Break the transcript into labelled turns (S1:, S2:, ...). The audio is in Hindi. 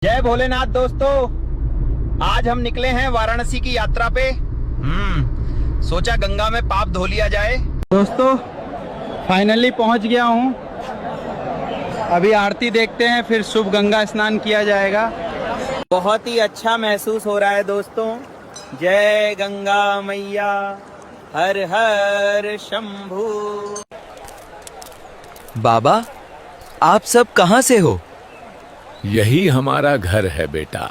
S1: जय भोलेनाथ दोस्तों, आज हम निकले हैं वाराणसी की यात्रा पे। सोचा गंगा में पाप धो लिया जाए। दोस्तों फाइनली पहुंच गया हूं। अभी आरती देखते हैं, फिर शुभ गंगा स्नान किया जाएगा। बहुत ही अच्छा महसूस हो रहा है दोस्तों। जय गंगा मैया, हर हर शंभू।
S2: बाबा, आप सब कहां से हो?
S3: यही हमारा घर है बेटा।